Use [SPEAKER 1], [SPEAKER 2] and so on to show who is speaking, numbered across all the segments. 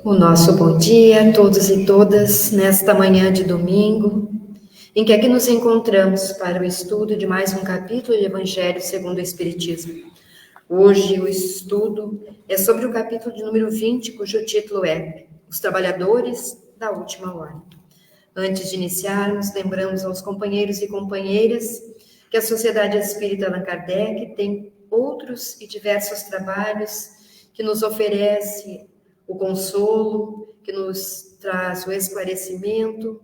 [SPEAKER 1] O nosso bom dia a todos e todas nesta manhã de domingo, em que aqui nos encontramos para o estudo de mais um capítulo do Evangelho segundo o Espiritismo. Hoje o estudo é sobre o capítulo de número 20, cujo título é Os Trabalhadores da Última Hora. Antes de iniciarmos, lembramos aos companheiros e companheiras que a Sociedade Espírita Allan Kardec tem outros e diversos trabalhos que nos oferece o consolo, que nos traz o esclarecimento.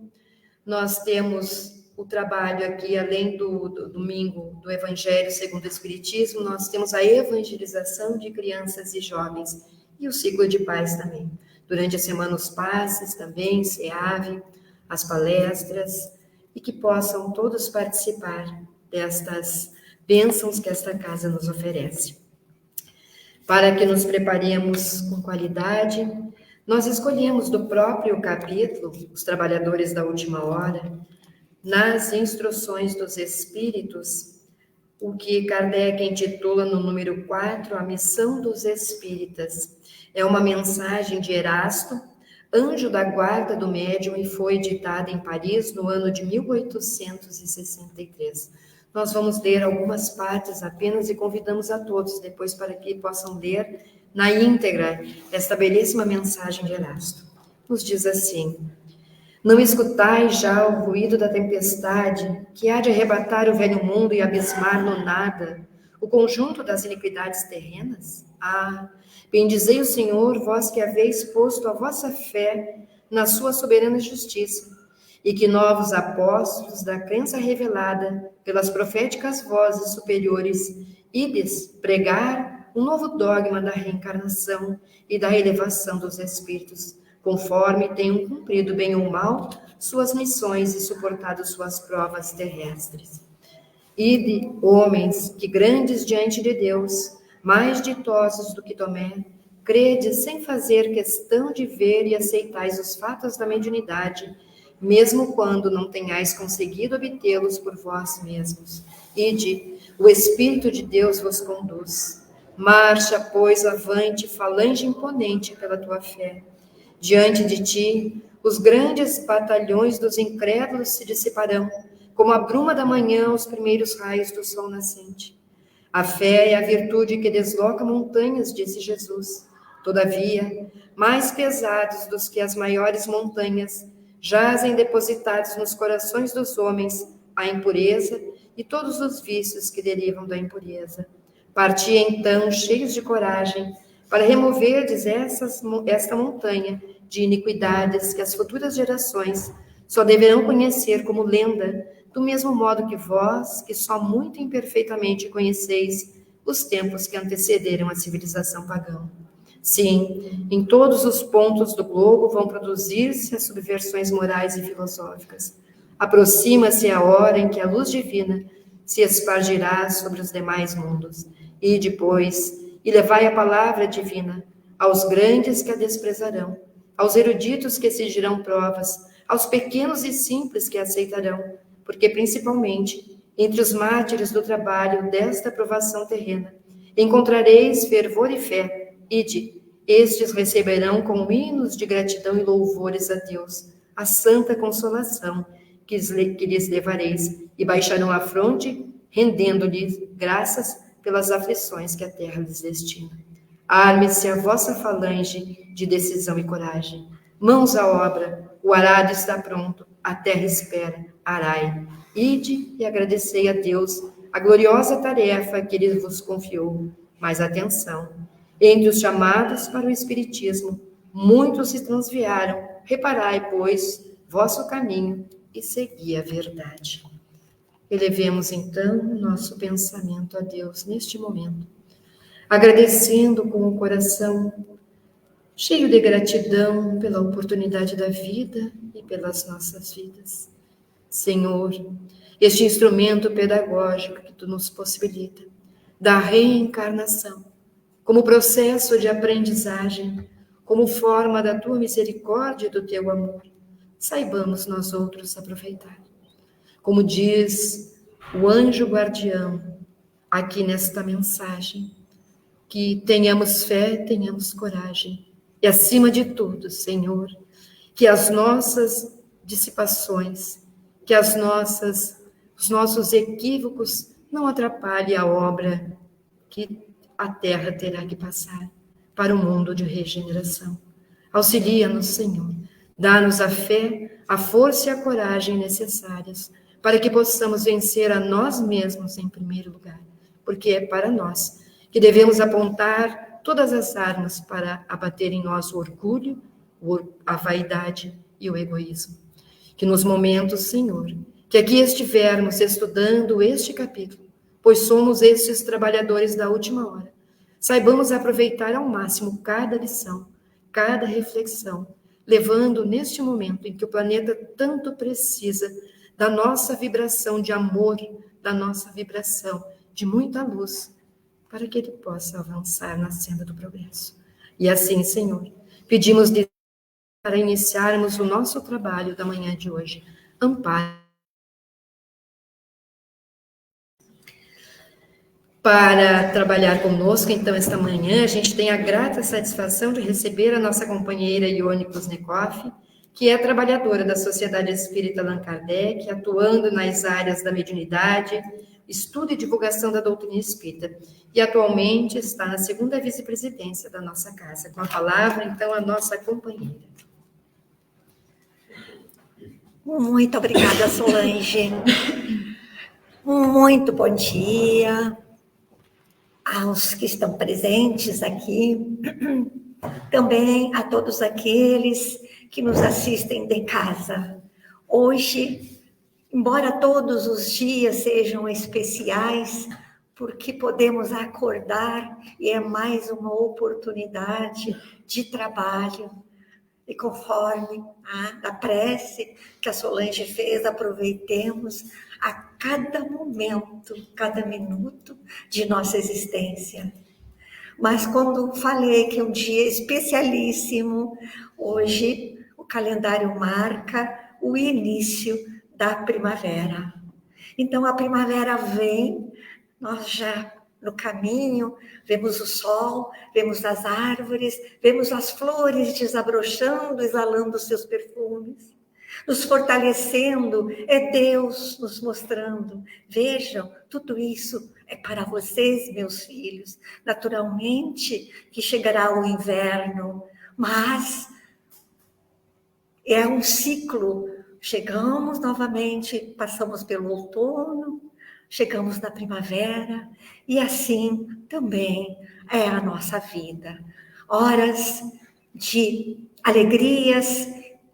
[SPEAKER 1] Nós temos o trabalho aqui, além do domingo do Evangelho segundo o Espiritismo, nós temos a evangelização de crianças e jovens e o ciclo de paz também. Durante a semana, os passes também, SEAV, as palestras, e que possam todos participar destas bênçãos que esta casa nos oferece. Para que nos preparemos com qualidade, nós escolhemos do próprio capítulo, Os Trabalhadores da Última Hora, nas instruções dos Espíritos, o que Kardec intitula no número 4, A Missão dos Espíritas. É uma mensagem de Erasto, anjo da guarda do médium, e foi ditada em Paris no ano de 1863. Nós vamos ler algumas partes apenas e convidamos a todos depois para que possam ler na íntegra esta belíssima mensagem de Erasto. Nos diz assim: não escutais já o ruído da tempestade que há de arrebatar o velho mundo e abismar no nada o conjunto das iniquidades terrenas? Ah, bendizei o Senhor, vós que haveis posto a vossa fé na sua soberana justiça, e que novos apóstolos da crença revelada pelas proféticas vozes superiores ides pregar um novo dogma da reencarnação e da elevação dos espíritos, conforme tenham cumprido bem ou mal suas missões e suportado suas provas terrestres. Ide, homens, que grandes diante de Deus, mais ditosos do que Tomé, credes sem fazer questão de ver e aceitais os fatos da mediunidade, mesmo quando não tenhais conseguido obtê-los por vós mesmos. Ide, o Espírito de Deus vos conduz. Marcha, pois, avante, falange imponente pela tua fé. Diante de ti, os grandes batalhões dos incrédulos se dissiparão, como a bruma da manhã aos primeiros raios do sol nascente. A fé é a virtude que desloca montanhas, disse Jesus. Todavia, mais pesados do que as maiores montanhas, jazem depositados nos corações dos homens a impureza e todos os vícios que derivam da impureza. Parti então, cheios de coragem, para removerdes esta montanha de iniquidades que as futuras gerações só deverão conhecer como lenda, do mesmo modo que vós, que só muito imperfeitamente conheceis os tempos que antecederam a civilização pagã. Sim, em todos os pontos do globo vão produzir-se as subversões morais e filosóficas. Aproxima-se a hora em que a luz divina se espargirá sobre os demais mundos. E depois, e levai a palavra divina aos grandes que a desprezarão, aos eruditos que exigirão provas, aos pequenos e simples que a aceitarão, porque principalmente entre os mártires do trabalho desta provação terrena encontrareis fervor e fé. Ide, estes receberão com hinos de gratidão e louvores a Deus a santa consolação que lhes levareis, e baixarão a fronte, rendendo-lhes graças pelas aflições que a terra lhes destina. Arme-se a vossa falange de decisão e coragem. Mãos à obra, o arado está pronto, a terra espera, arai. Ide e agradecei a Deus a gloriosa tarefa que Ele vos confiou. Mas atenção, entre os chamados para o Espiritismo, muitos se transviaram. Reparai, pois, vosso caminho e segui a verdade. Elevemos, então, o nosso pensamento a Deus neste momento, agradecendo com o coração cheio de gratidão pela oportunidade da vida e pelas nossas vidas. Senhor, este instrumento pedagógico que Tu nos possibilita, da reencarnação, como processo de aprendizagem, como forma da Tua misericórdia e do Teu amor, saibamos nós outros aproveitar. Como diz o anjo guardião aqui nesta mensagem, que tenhamos fé, tenhamos coragem, E acima de tudo, Senhor, que as nossas dissipações, que os nossos equívocos não atrapalhem a obra que a terra terá que passar para o mundo de regeneração. Auxilia-nos, Senhor. Dá-nos a fé, a força e a coragem necessárias para que possamos vencer a nós mesmos em primeiro lugar, porque é para nós que devemos apontar todas as armas para abater em nós o orgulho, a vaidade e o egoísmo. Que nos momentos, Senhor, que aqui estivermos estudando este capítulo, pois somos estes trabalhadores da última hora, saibamos aproveitar ao máximo cada lição, cada reflexão, levando neste momento em que o planeta tanto precisa da nossa vibração de amor, da nossa vibração de muita luz, para que ele possa avançar na senda do progresso. E assim, Senhor, pedimos para iniciarmos o nosso trabalho da manhã de hoje. Amparo. Para trabalhar conosco, então, esta manhã, a gente tem a grata satisfação de receber a nossa companheira Ione Kuznikoff, que é trabalhadora da Sociedade Espírita Allan Kardec, atuando nas áreas da mediunidade, estudo e divulgação da doutrina espírita, e atualmente está na segunda vice-presidência da nossa casa. Com a palavra, então, a nossa companheira.
[SPEAKER 2] Muito obrigada, Solange. Muito bom dia aos que estão presentes aqui, também a todos aqueles que nos assistem de casa. Hoje, embora todos os dias sejam especiais, porque podemos acordar e é mais uma oportunidade de trabalho. E conforme a prece que a Solange fez, aproveitemos a cada momento, cada minuto de nossa existência. Mas quando falei que é um dia especialíssimo, hoje o calendário marca o início da primavera. Então a primavera vem, nós já no caminho, vemos o sol, vemos as árvores, vemos as flores desabrochando, exalando seus perfumes, nos fortalecendo, é Deus nos mostrando. Vejam, tudo isso é para vocês, meus filhos. Naturalmente que chegará o inverno, mas é um ciclo. Chegamos novamente, passamos pelo outono, chegamos na primavera, e assim também é a nossa vida. Horas de alegrias,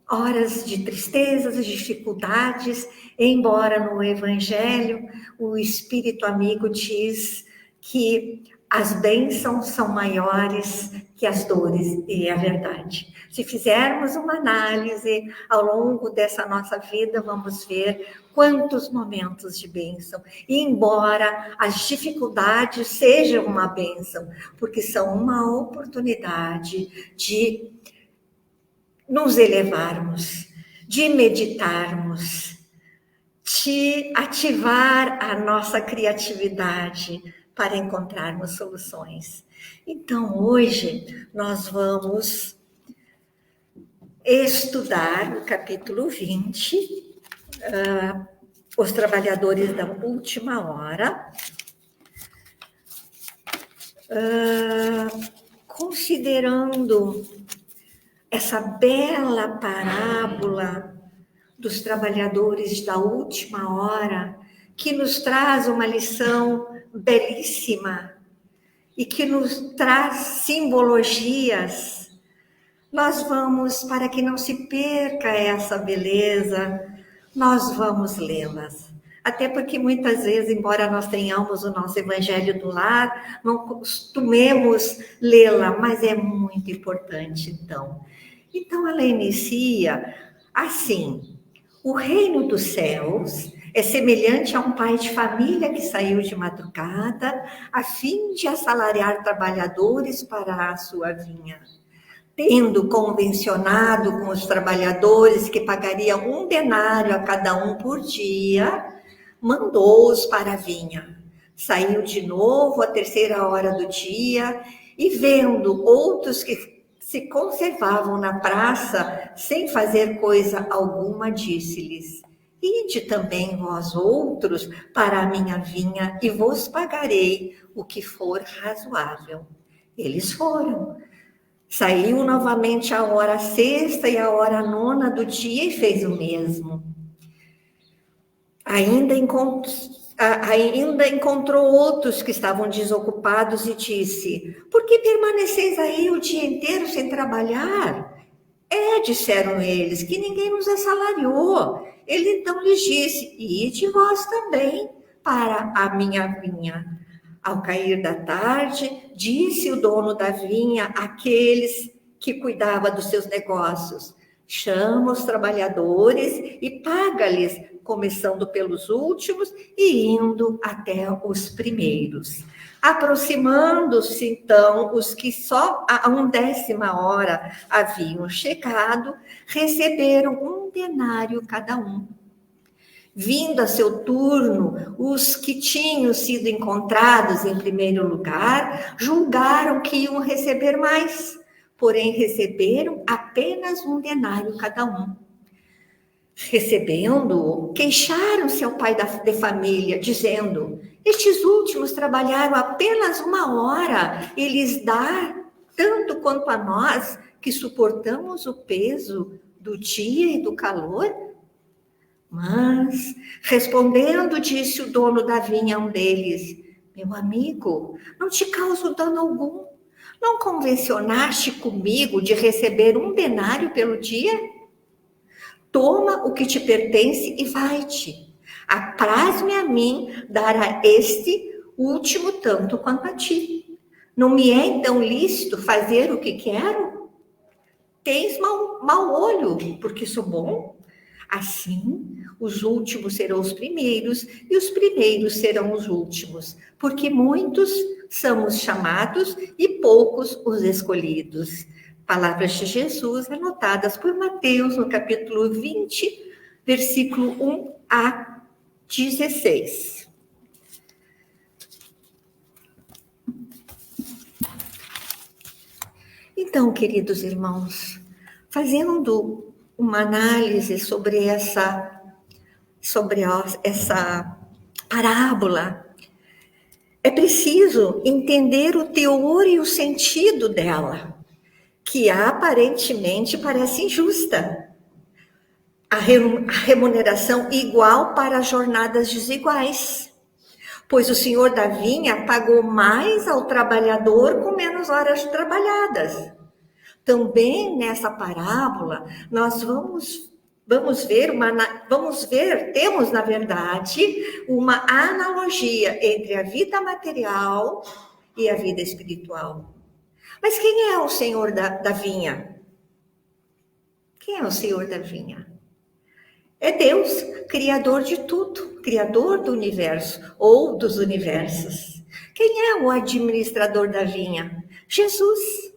[SPEAKER 2] horas de tristezas, de dificuldades, embora no Evangelho o Espírito amigo diz que as bênçãos são maiores que as dores, e é verdade. Se fizermos uma análise ao longo dessa nossa vida, vamos ver quantos momentos de bênção. E embora as dificuldades sejam uma bênção, porque são uma oportunidade de nos elevarmos, de meditarmos, de ativar a nossa criatividade para encontrarmos soluções. Então, hoje, nós vamos estudar o capítulo 20, os trabalhadores da última hora, considerando essa bela parábola dos trabalhadores da última hora, que nos traz uma lição belíssima e que nos traz simbologias. Nós vamos, para que não se perca essa beleza, nós vamos lê-las. Até porque muitas vezes, embora nós tenhamos o nosso evangelho do lar, não costumemos lê-la, mas é muito importante, então. Então, ela inicia assim: o reino dos céus é semelhante a um pai de família que saiu de madrugada a fim de assalariar trabalhadores para a sua vinha. Tendo convencionado com os trabalhadores que pagaria 1 denário a cada um por dia, mandou-os para a vinha. Saiu de novo à 3ª hora do dia e, vendo outros que se conservavam na praça sem fazer coisa alguma, disse-lhes: ide também vós outros para a minha vinha e vos pagarei o que for razoável. Eles foram. Saiu novamente a hora sexta e a hora nona do dia e fez o mesmo. Ainda encontrou outros que estavam desocupados e disse: por que permaneceis aí o dia inteiro sem trabalhar? Disseram eles, que ninguém nos assalariou. Ele então lhes disse: ide vós também para a minha vinha. Ao cair da tarde, disse o dono da vinha àqueles que cuidava dos seus negócios: chama os trabalhadores e paga-lhes, começando pelos últimos e indo até os primeiros. Aproximando-se, então, os que só a 1/10 hora haviam chegado, receberam 1 denário cada um. Vindo a seu turno, os que tinham sido encontrados em primeiro lugar, julgaram que iam receber mais, porém receberam apenas 1 denário cada um. Recebendo-o, queixaram-se ao pai de família, dizendo: estes últimos trabalharam apenas 1 hora e lhes dá tanto quanto a nós, que suportamos o peso do dia e do calor? Mas, respondendo, disse o dono da vinha a um deles: meu amigo, não te causo dano algum. Não convencionaste comigo de receber 1 denário pelo dia? Toma o que te pertence e vai-te. Apraz-me a mim dar a este último tanto quanto a ti. Não me é então lícito fazer o que quero? Tens mau olho, porque sou bom? Assim, os últimos serão os primeiros e os primeiros serão os últimos, porque muitos são os chamados e poucos os escolhidos. Palavras de Jesus anotadas por Mateus no capítulo 20, versículo 1 a 16. Então, queridos irmãos, fazendo uma análise sobre essa parábola, é preciso entender o teor e o sentido dela, que aparentemente parece injusta. A remuneração igual para jornadas desiguais, pois o senhor da vinha pagou mais ao trabalhador com menos horas trabalhadas. Também nessa parábola, nós temos, na verdade, uma analogia entre a vida material e a vida espiritual. Mas quem é o Senhor da vinha? Quem é o Senhor da vinha? É Deus, Criador de tudo, Criador do universo ou dos universos. Quem é o administrador da vinha? Jesus,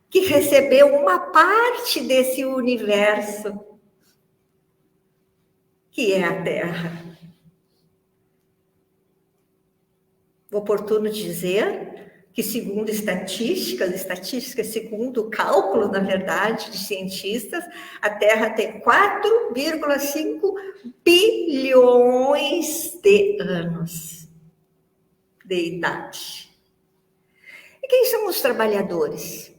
[SPEAKER 2] que recebeu uma parte desse universo, que é a Terra. Oportuno dizer que, segundo estatísticas segundo o cálculo, na verdade, de cientistas, a Terra tem 4,5 bilhões de anos de idade. E quem são os trabalhadores?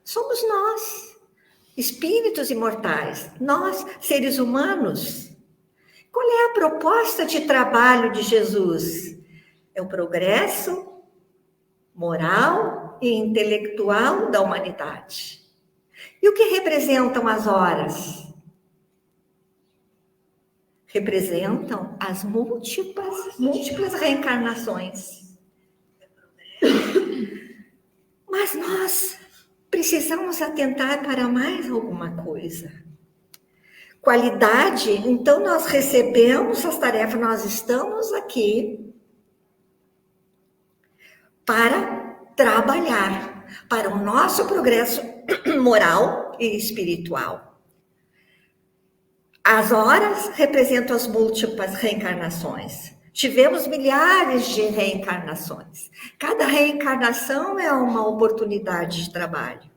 [SPEAKER 2] Somos nós, espíritos imortais, nós, seres humanos. Qual é a proposta de trabalho de Jesus? É o progresso moral e intelectual da humanidade. E o que representam as horas? Representam as múltiplas reencarnações. Mas nós precisamos atentar para mais alguma coisa. Qualidade, então nós recebemos as tarefas, nós estamos aqui para trabalhar para o nosso progresso moral e espiritual. As horas representam as múltiplas reencarnações. Tivemos milhares de reencarnações. Cada reencarnação é uma oportunidade de trabalho.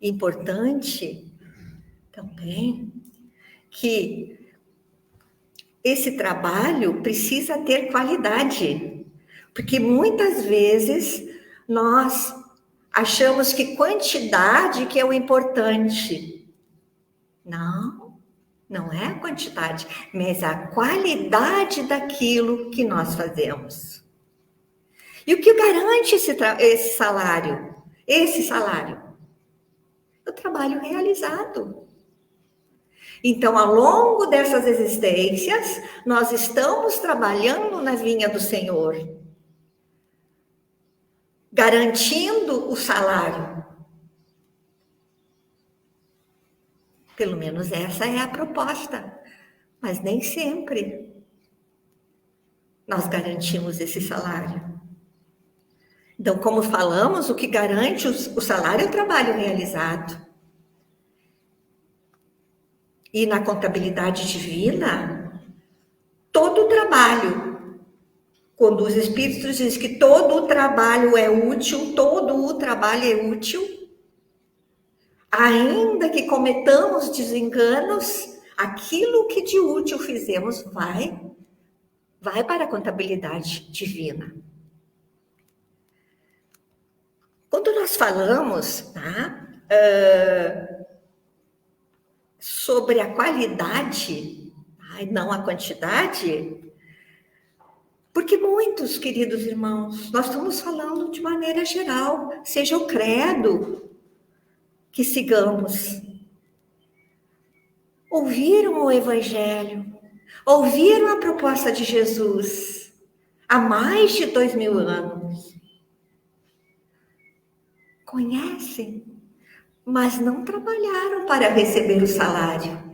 [SPEAKER 2] importante também que esse trabalho precisa ter qualidade, porque muitas vezes nós achamos que quantidade que é o importante. Não é a quantidade, mas a qualidade daquilo que nós fazemos. E o que garante esse salário? Esse salário? O trabalho realizado. Então, ao longo dessas existências, nós estamos trabalhando na vinha do Senhor, garantindo o salário. Pelo menos essa é a proposta, mas nem sempre nós garantimos esse salário. Então, como falamos, o que garante o salário é o trabalho realizado. E na contabilidade divina, todo o trabalho, quando os Espíritos dizem que todo o trabalho é útil, todo o trabalho é útil, ainda que cometamos desenganos, aquilo que de útil fizemos vai para a contabilidade divina. Quando nós falamos, sobre a qualidade, não a quantidade, porque muitos, queridos irmãos, nós estamos falando de maneira geral, seja o credo que sigamos. Ouviram o Evangelho, ouviram a proposta de Jesus há mais de 2000 anos. Conhecem, mas não trabalharam para receber o salário.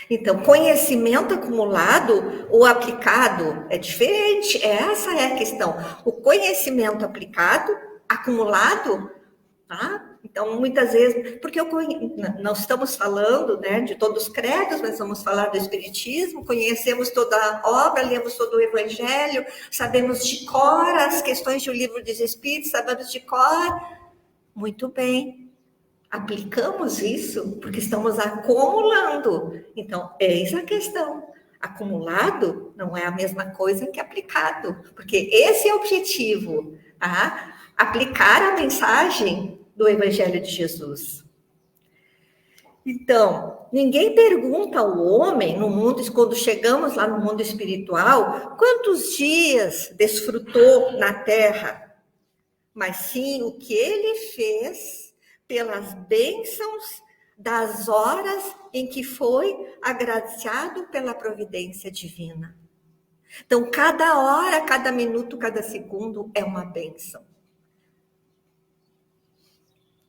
[SPEAKER 2] Então, conhecimento acumulado ou aplicado é diferente. Essa é a questão. O conhecimento aplicado, acumulado, tá? Então, muitas vezes, porque nós estamos falando, né, de todos os credos, mas vamos falar do Espiritismo, conhecemos toda a obra, lemos todo o Evangelho, sabemos de cor as questões do Livro dos Espíritos, sabemos de cor. Muito bem. Aplicamos isso porque estamos acumulando. Então, eis a questão. Acumulado não é a mesma coisa que aplicado, porque esse é o objetivo, tá? Aplicar a mensagem do Evangelho de Jesus. Então, ninguém pergunta ao homem no mundo, quando chegamos lá no mundo espiritual, quantos dias desfrutou na Terra, mas sim o que ele fez pelas bênçãos das horas em que foi agraciado pela providência divina. Então, cada hora, cada minuto, cada segundo é uma bênção.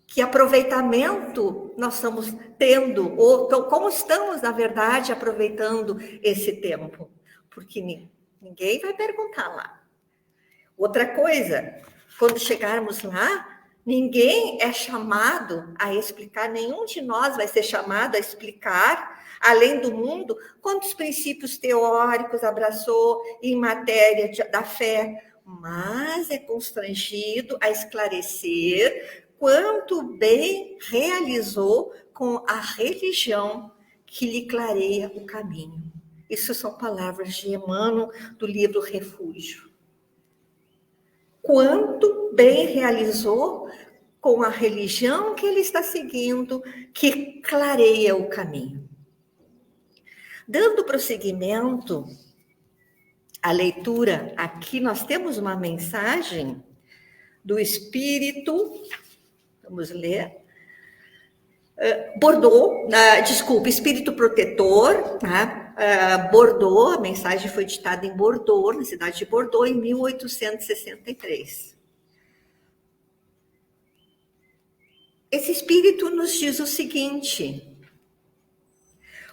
[SPEAKER 2] Que aproveitamento nós estamos tendo, ou como estamos, na verdade, aproveitando esse tempo? Porque ninguém vai perguntar lá. Outra coisa, quando chegarmos lá, ninguém é chamado a explicar, nenhum de nós vai ser chamado a explicar, além do mundo, quantos princípios teóricos abraçou em matéria da fé, mas é constrangido a esclarecer quanto bem realizou com a religião que lhe clareia o caminho. Isso são palavras de Emmanuel, do livro Refúgio. Quanto bem realizou com a religião que ele está seguindo, que clareia o caminho. Dando prosseguimento à leitura, aqui nós temos uma mensagem do Espírito, vamos ler, Bordeaux, Espírito Protetor, tá? Bordeaux, a mensagem foi ditada em Bordeaux, na cidade de Bordeaux, em 1863. Esse Espírito nos diz o seguinte: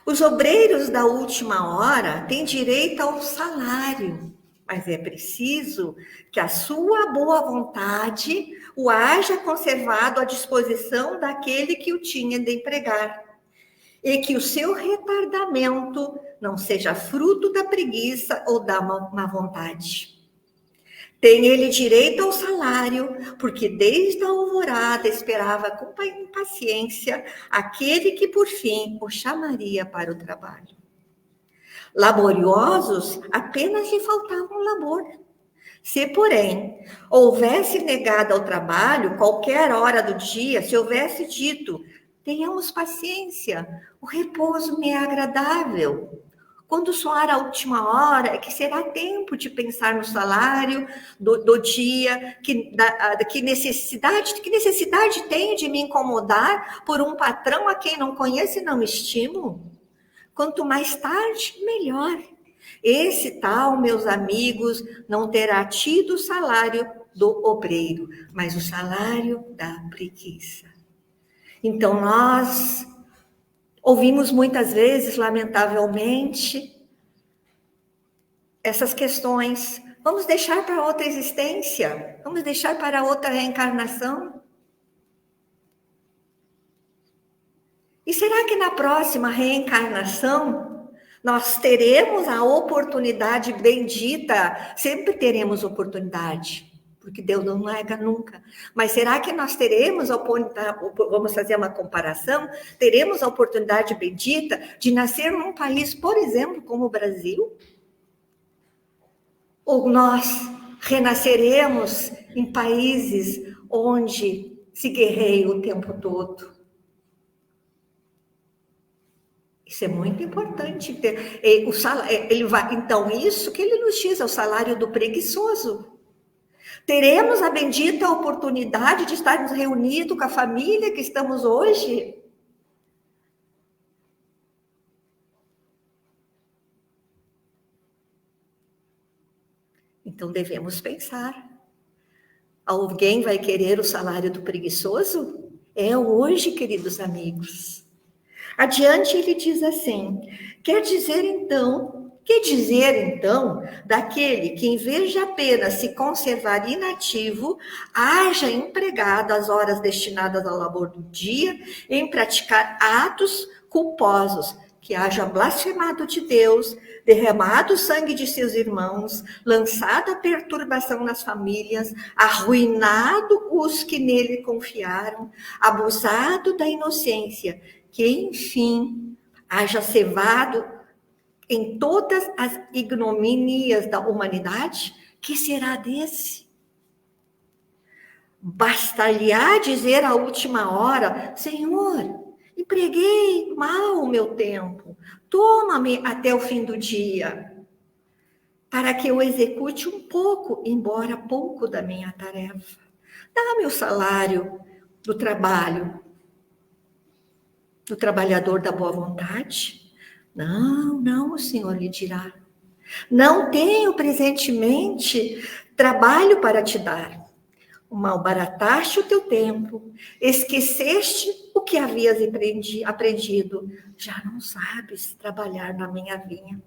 [SPEAKER 2] os obreiros da última hora têm direito ao salário, mas é preciso que a sua boa vontade o haja conservado à disposição daquele que o tinha de empregar, e que o seu retardamento não seja fruto da preguiça ou da má vontade. Tem ele direito ao salário, porque desde a alvorada esperava com impaciência aquele que por fim o chamaria para o trabalho. Laboriosos, apenas lhe faltava um labor. Se, porém, houvesse negado ao trabalho qualquer hora do dia, se houvesse dito, tenhamos paciência, o repouso me é agradável. Quando soar a última hora, é que será tempo de pensar no salário do dia, que necessidade tenho de me incomodar por um patrão a quem não conheço e não estimo? Quanto mais tarde, melhor. Esse tal, meus amigos, não terá tido o salário do obreiro, mas o salário da preguiça. Então, nós ouvimos muitas vezes, lamentavelmente, essas questões. Vamos deixar para outra existência? Vamos deixar para outra reencarnação? E será que na próxima reencarnação nós teremos a oportunidade bendita? Sempre teremos oportunidade, porque Deus não nega nunca. Mas será que nós teremos a oportunidade, vamos fazer uma comparação, teremos a oportunidade bendita de nascer num país, por exemplo, como o Brasil? Ou nós renasceremos em países onde se guerreia o tempo todo? Isso é muito importante. Então, isso que ele nos diz é o salário do preguiçoso. Teremos a bendita oportunidade de estarmos reunidos com a família que estamos hoje? Então, devemos pensar. Alguém vai querer o salário do preguiçoso? É hoje, queridos amigos. Adiante, ele diz assim, que dizer então daquele que, em vez de apenas se conservar inativo, haja empregado as horas destinadas ao labor do dia em praticar atos culposos, que haja blasfemado de Deus, derramado o sangue de seus irmãos, lançado a perturbação nas famílias, arruinado os que nele confiaram, abusado da inocência, que, enfim, haja cevado em todas as ignomínias da humanidade? Que será desse? Bastar-lhe-á dizer à última hora, Senhor, empreguei mal o meu tempo, toma-me até o fim do dia, para que eu execute um pouco, embora pouco, da minha tarefa. Dá-me o salário do trabalho, do trabalhador da boa vontade? Não, o Senhor lhe dirá. Não tenho presentemente trabalho para te dar. Malbarataste o teu tempo, esqueceste o que havias aprendido. Já não sabes trabalhar na minha vinha.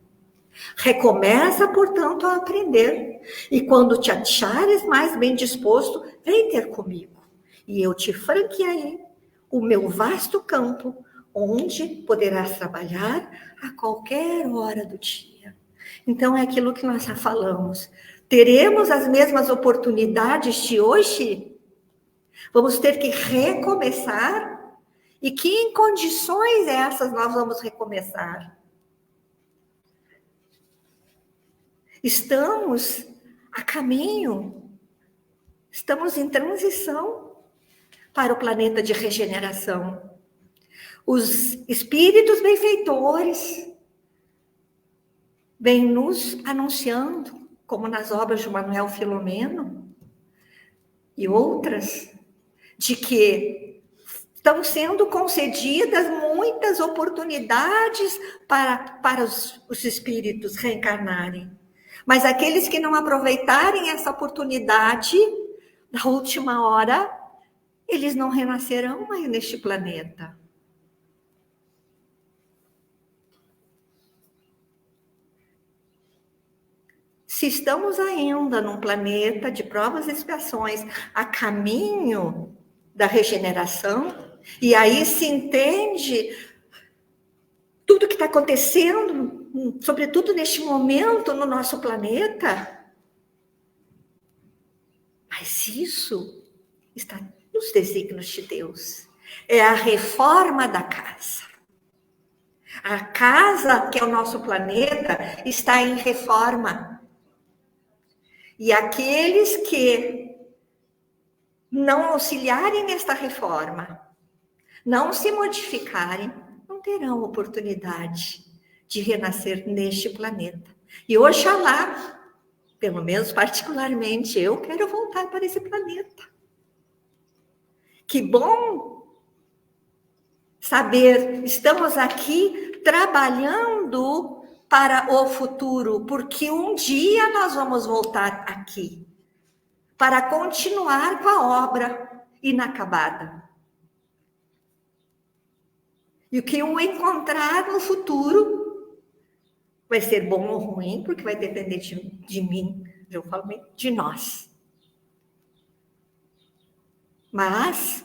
[SPEAKER 2] Recomeça, portanto, a aprender. E quando te achares mais bem disposto, vem ter comigo. E eu te franquearei o meu vasto campo, onde poderás trabalhar a qualquer hora do dia. Então, é aquilo que nós já falamos. Teremos as mesmas oportunidades de hoje? Vamos ter que recomeçar? E que em condições essas nós vamos recomeçar? Estamos a caminho, estamos em transição para o planeta de regeneração. Os espíritos benfeitores vêm nos anunciando, como nas obras de Manuel Filomeno e outras, de que estão sendo concedidas muitas oportunidades para os espíritos reencarnarem. Mas aqueles que não aproveitarem essa oportunidade, na última hora, eles não renascerão mais neste planeta. Se estamos ainda num planeta de provas e expiações, a caminho da regeneração, e aí se entende tudo que está acontecendo, sobretudo neste momento no nosso planeta, Mas isso está nos desígnios de Deus. É a reforma da casa. A casa, que é o nosso planeta, está em reforma. E aqueles que não auxiliarem nesta reforma, não se modificarem, não terão oportunidade de renascer neste planeta. E oxalá, pelo menos particularmente, eu quero voltar para esse planeta. Que bom saber, estamos aqui trabalhando para o futuro, porque um dia nós vamos voltar aqui para continuar com a obra inacabada. E o que eu encontrar no futuro vai ser bom ou ruim, porque vai depender de mim, eu falo de nós. Mas,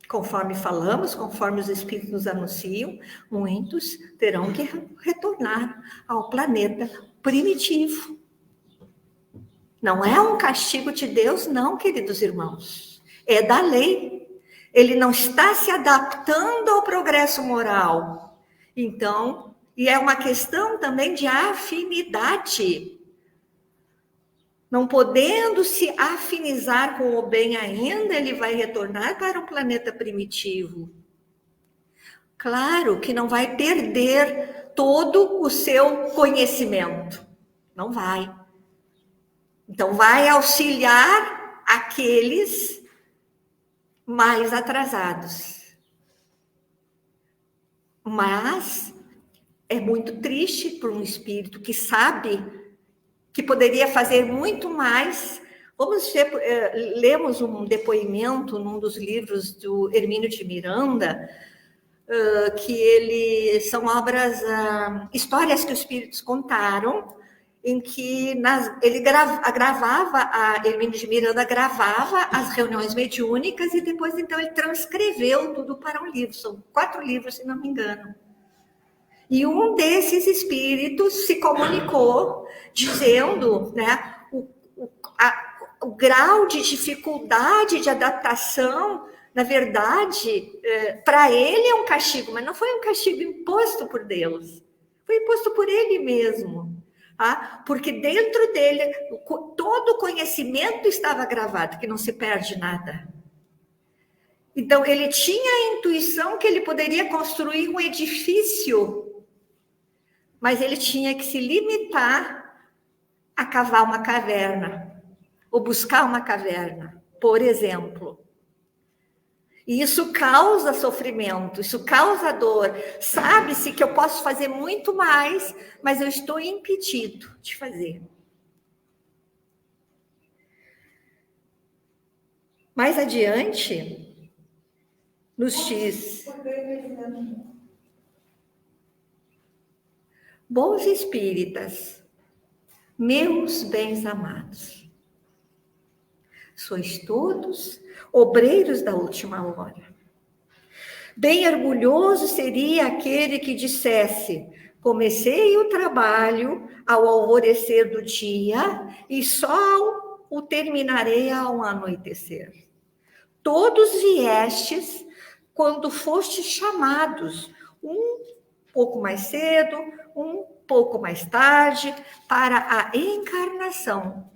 [SPEAKER 2] conforme falamos, conforme os Espíritos nos anunciam, muitos terão que retornar ao planeta primitivo. Não é um castigo de Deus, não, queridos irmãos. É da lei. Ele não está se adaptando ao progresso moral. Então, e é uma questão também de afinidade. Não podendo se afinizar com o bem ainda, ele vai retornar para um planeta primitivo. Claro que não vai perder todo o seu conhecimento. Não vai. Então, vai auxiliar aqueles mais atrasados. Mas é muito triste para um espírito que sabe que poderia fazer muito mais. Lemos um depoimento num dos livros do Hermínio de Miranda, que são obras, histórias que os espíritos contaram, em que Hermínio de Miranda gravava as reuniões mediúnicas e depois, então, ele transcreveu tudo para um livro. São 4 livros, se não me engano. E um desses espíritos se comunicou dizendo, né, o grau de dificuldade de adaptação, na verdade, para ele é um castigo, mas não foi um castigo imposto por Deus, foi imposto por ele mesmo. Tá? Porque dentro dele todo o conhecimento estava gravado, que não se perde nada. Então, ele tinha a intuição que ele poderia construir um edifício, mas ele tinha que se limitar a cavar uma caverna, ou buscar uma caverna, por exemplo. E isso causa sofrimento, isso causa dor. Sabe-se que eu posso fazer muito mais, mas eu estou impedido de fazer. Mais adiante, nos diz: bons espíritas, meus bens amados, sois todos obreiros da última hora. Bem orgulhoso seria aquele que dissesse: comecei o trabalho ao alvorecer do dia e só o terminarei ao anoitecer. Todos viestes quando fostes chamados, um pouco mais cedo, um pouco mais tarde, para a encarnação,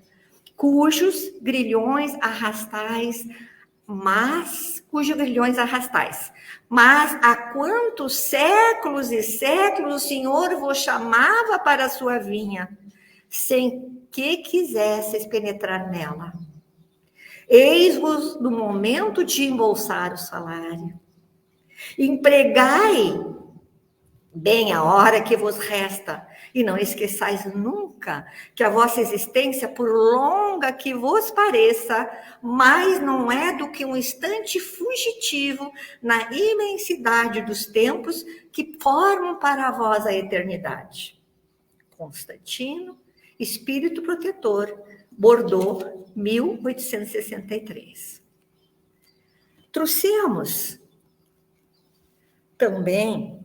[SPEAKER 2] cujos grilhões arrastais, mas há quantos séculos e séculos o Senhor vos chamava para a sua vinha, sem que quisesseis penetrar nela. Eis-vos no momento de embolsar o salário. Empregai bem a hora que vos resta, e não esqueçais nunca que a vossa existência, por longa que vos pareça, mais não é do que um instante fugitivo na imensidade dos tempos que formam para vós a eternidade. Constantino, Espírito Protetor, Bordeaux, 1863. Trouxemos também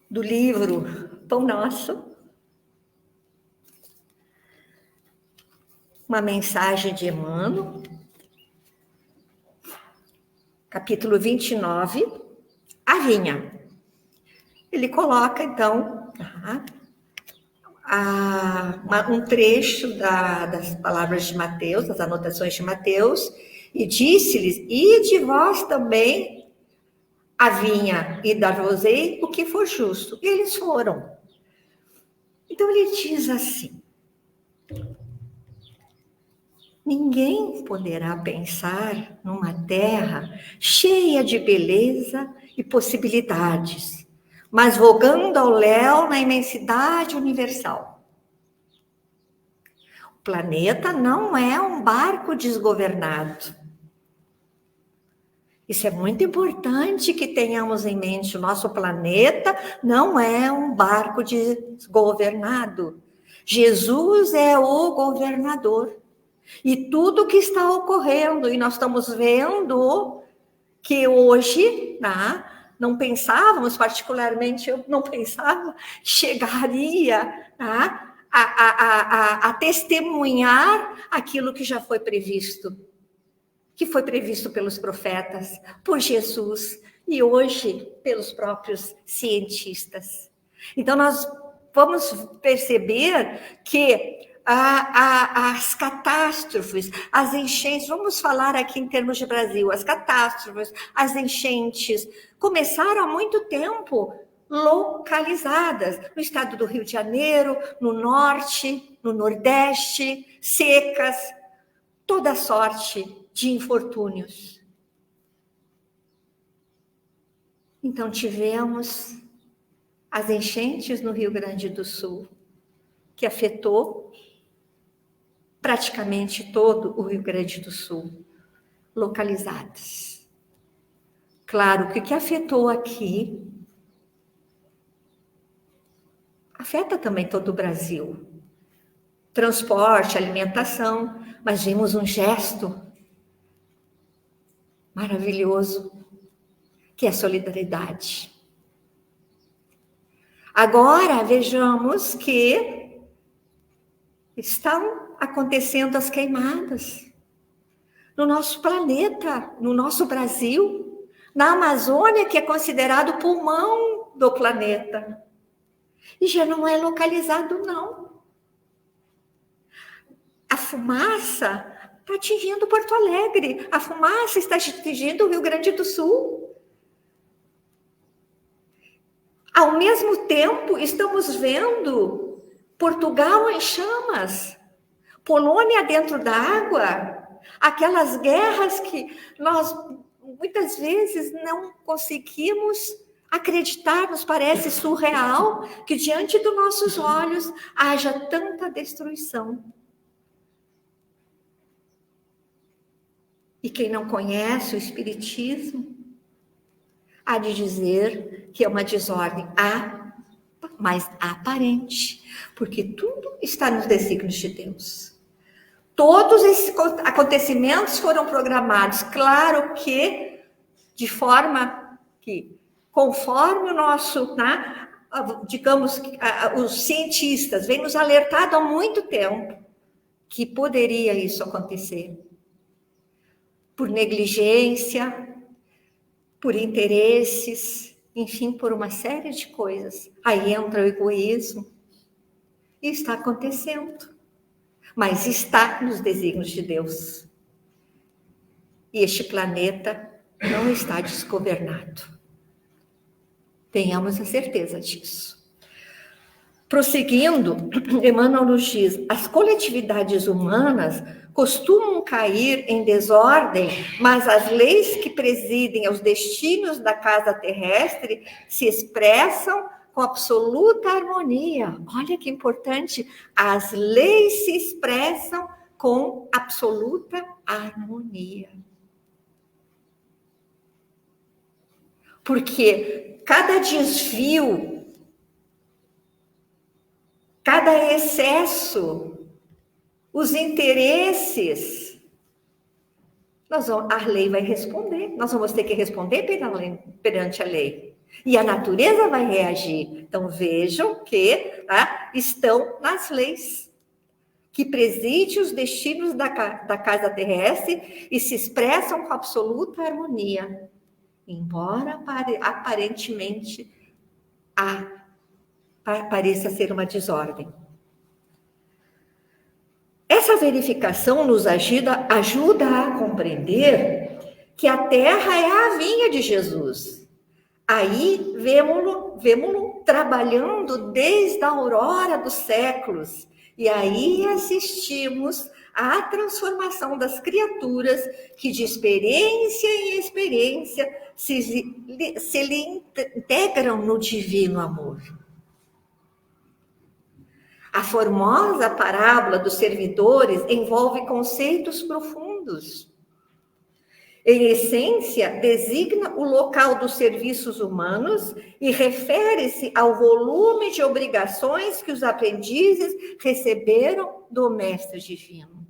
[SPEAKER 2] do livro Pão Nosso, uma mensagem de Emmanuel, capítulo 29, a vinha. Ele coloca, então, um trecho das palavras de Mateus, das anotações de Mateus, e disse-lhes: ide vós também a vinha, e dar-vos-ei o que for justo. E eles foram. Então ele diz assim: ninguém poderá pensar numa terra cheia de beleza e possibilidades, mas vogando ao léu na imensidade universal. O planeta não é um barco desgovernado. Isso é muito importante que tenhamos em mente. O nosso planeta não é um barco desgovernado. Jesus é o governador. E tudo que está ocorrendo, e nós estamos vendo que hoje, não pensávamos, particularmente eu não pensava, chegaria a testemunhar aquilo que já foi previsto, que foi previsto pelos profetas, por Jesus e hoje pelos próprios cientistas. Então nós vamos perceber que as catástrofes, as enchentes, vamos falar aqui em termos de Brasil, as catástrofes, as enchentes, começaram há muito tempo localizadas no estado do Rio de Janeiro, no norte, no nordeste, secas, toda sorte de infortúnios. Então tivemos as enchentes no Rio Grande do Sul, que afetou praticamente todo o Rio Grande do Sul, localizadas. Claro que o que afetou aqui afeta também todo o Brasil. Transporte, alimentação, mas vimos um gesto maravilhoso, que é a solidariedade. Agora, vejamos que estão acontecendo as queimadas no nosso planeta, no nosso Brasil, na Amazônia, que é considerado o pulmão do planeta. E já não é localizado, não. A fumaça está atingindo Porto Alegre, a fumaça está atingindo o Rio Grande do Sul. Ao mesmo tempo, estamos vendo Portugal em chamas, Polônia dentro da água, aquelas guerras que nós muitas vezes não conseguimos acreditar, nos parece surreal que diante dos nossos olhos haja tanta destruição. E quem não conhece o Espiritismo há de dizer que é uma desordem mas aparente, porque tudo está nos desígnios de Deus. Todos esses acontecimentos foram programados, claro que de forma que, conforme o nosso, digamos, os cientistas vêm nos alertando há muito tempo que poderia isso acontecer. Por negligência, por interesses, enfim, por uma série de coisas. Aí entra o egoísmo. E está acontecendo. Mas está nos desígnios de Deus. E este planeta não está desgovernado. Tenhamos a certeza disso. Prosseguindo, Emmanuel nos diz: as coletividades humanas costumam cair em desordem, mas as leis que presidem aos destinos da casa terrestre se expressam com absoluta harmonia. Olha que importante, as leis se expressam com absoluta harmonia. Porque cada desvio, cada excesso, os interesses, a lei vai responder. Nós vamos ter que responder perante a lei. E a natureza vai reagir. Então, vejam que estão nas leis que preside os destinos da casa terrestre e se expressam com absoluta harmonia, embora aparentemente pareça ser uma desordem. Essa verificação nos ajuda a compreender que a terra é a vinha de Jesus. Aí vemo-lo trabalhando desde a aurora dos séculos. E aí assistimos à transformação das criaturas que de experiência em experiência se lhe integram no divino amor. A formosa parábola dos servidores envolve conceitos profundos. Em essência, designa o local dos serviços humanos e refere-se ao volume de obrigações que os aprendizes receberam do Mestre Divino.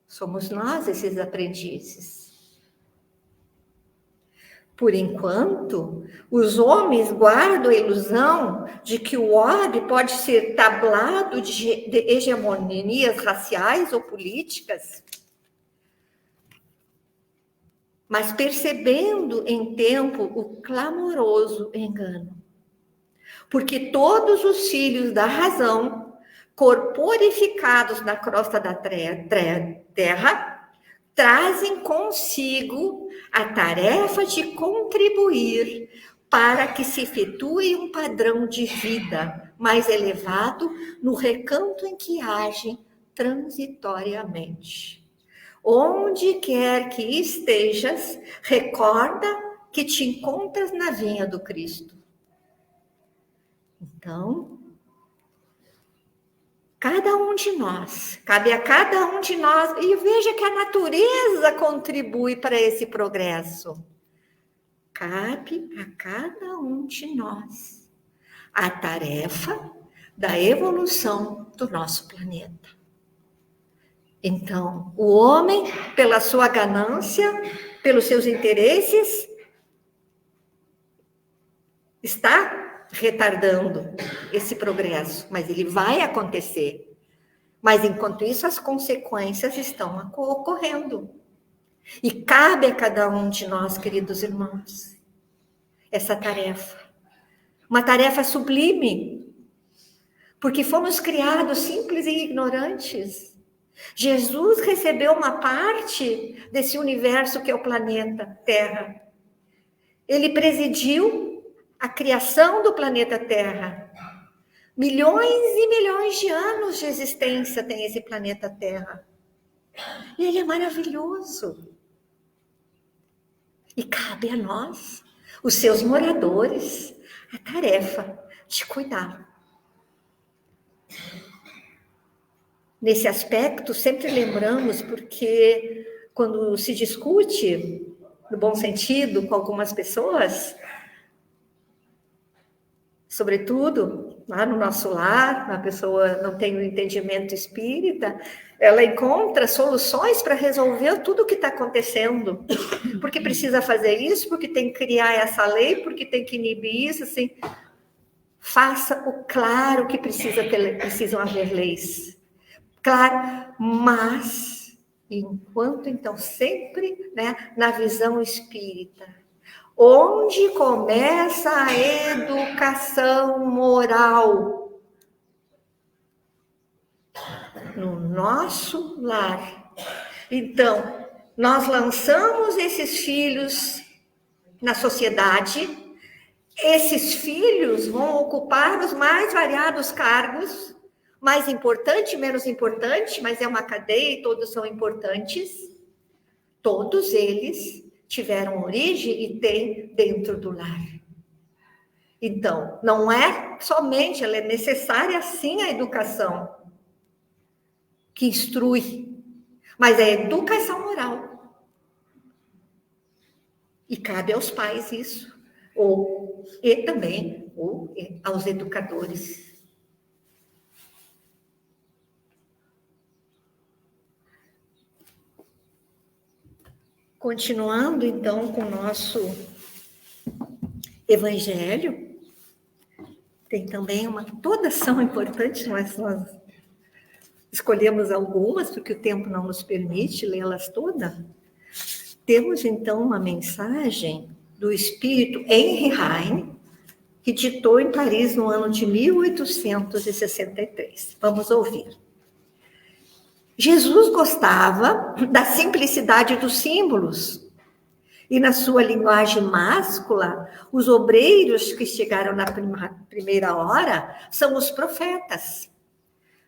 [SPEAKER 2] Somos nós esses aprendizes. Por enquanto, os homens guardam a ilusão de que o orbe pode ser tablado de hegemonias raciais ou políticas, mas percebendo em tempo o clamoroso engano. Porque todos os filhos da razão, corporificados na crosta da terra, trazem consigo a tarefa de contribuir para que se efetue um padrão de vida mais elevado no recanto em que agem transitoriamente. Onde quer que estejas, recorda que te encontras na vinha do Cristo. Então, cabe a cada um de nós, e veja que a natureza contribui para esse progresso. Cabe a cada um de nós a tarefa da evolução do nosso planeta. Então, o homem, pela sua ganância, pelos seus interesses, está retardando esse progresso, mas ele vai acontecer. Mas, enquanto isso, as consequências estão ocorrendo. E cabe a cada um de nós, queridos irmãos, essa tarefa. Uma tarefa sublime, porque fomos criados simples e ignorantes. Jesus recebeu uma parte desse universo que é o planeta Terra. Ele presidiu a criação do planeta Terra. Milhões e milhões de anos de existência tem esse planeta Terra. E ele é maravilhoso. E cabe a nós, os seus moradores, a tarefa de cuidar. Nesse aspecto, sempre lembramos, porque quando se discute, no bom sentido, com algumas pessoas, sobretudo lá no nosso lar, a pessoa não tem um entendimento espírita, ela encontra soluções para resolver tudo o que está acontecendo. Porque precisa fazer isso, porque tem que criar essa lei, porque tem que inibir isso, assim. Faça o claro que precisam haver leis. Claro, mas, enquanto, então, sempre, né, na visão espírita, onde começa a educação moral? No nosso lar. Então, nós lançamos esses filhos na sociedade, esses filhos vão ocupar os mais variados cargos, mais importante, menos importante, mas é uma cadeia e todos são importantes. Todos eles tiveram origem e têm dentro do lar. Então, não é somente, ela é necessária sim a educação que instrui, mas é a educação moral. E cabe aos pais isso, e também aos educadores. Continuando, então, com o nosso evangelho, tem também todas são importantes, mas nós Escolhemos algumas, porque o tempo não nos permite lê-las todas. Temos, então, uma mensagem do espírito Henri Heine, que ditou em Paris no ano de 1863. Vamos ouvir. Jesus gostava da simplicidade dos símbolos. E na sua linguagem máscula, os obreiros que chegaram na primeira hora são os profetas.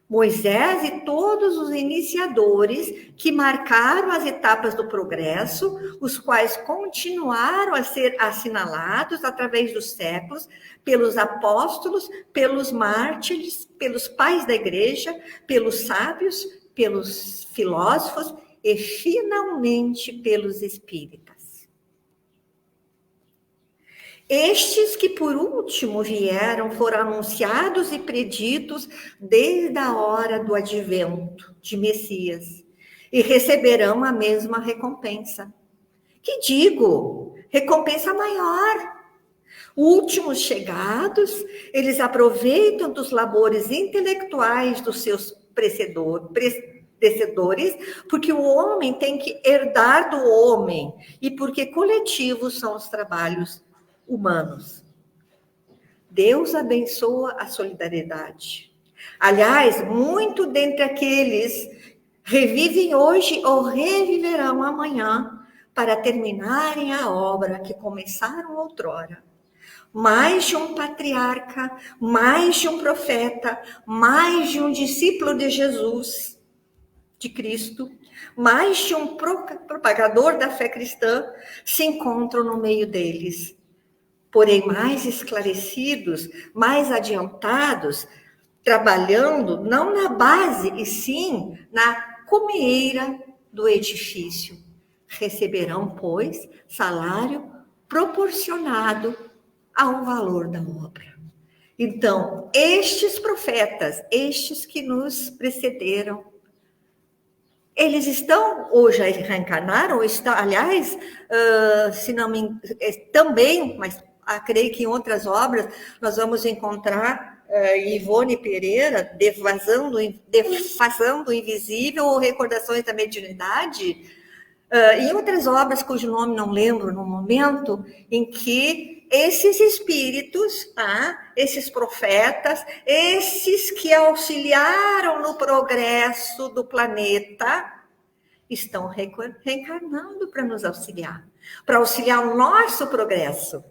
[SPEAKER 2] Moisés e todos os iniciadores que marcaram as etapas do progresso, os quais continuaram a ser assinalados através dos séculos pelos apóstolos, pelos mártires, pelos pais da igreja, pelos sábios, pelos filósofos e, finalmente, pelos espíritas. Estes que por último vieram foram anunciados e preditos desde a hora do advento de Messias e receberão a mesma recompensa. Que digo, recompensa maior. Últimos chegados, eles aproveitam dos labores intelectuais dos seus predecessores, porque o homem tem que herdar do homem e porque coletivos são os trabalhos humanos. Deus abençoa a solidariedade. Aliás, muito dentre aqueles revivem hoje ou reviverão amanhã para terminarem a obra que começaram outrora. Mais de um patriarca, mais de um profeta, mais de um discípulo de Jesus, de Cristo, mais de um propagador da fé cristã se encontram no meio deles. Porém, mais esclarecidos, mais adiantados, trabalhando não na base, e sim na cumeira do edifício. Receberão, pois, salário proporcionado ao valor da obra. Então, estes profetas, estes que nos precederam, eles estão, ou já reencarnaram, ou estão, aliás, se não me também, mas creio que em outras obras nós vamos encontrar Ivone Pereira defasando o invisível ou recordações da mediunidade, em outras obras cujo nome não lembro no momento, em que esses espíritos, esses profetas, esses que auxiliaram no progresso do planeta, estão reencarnando para nos auxiliar, para auxiliar o nosso progresso.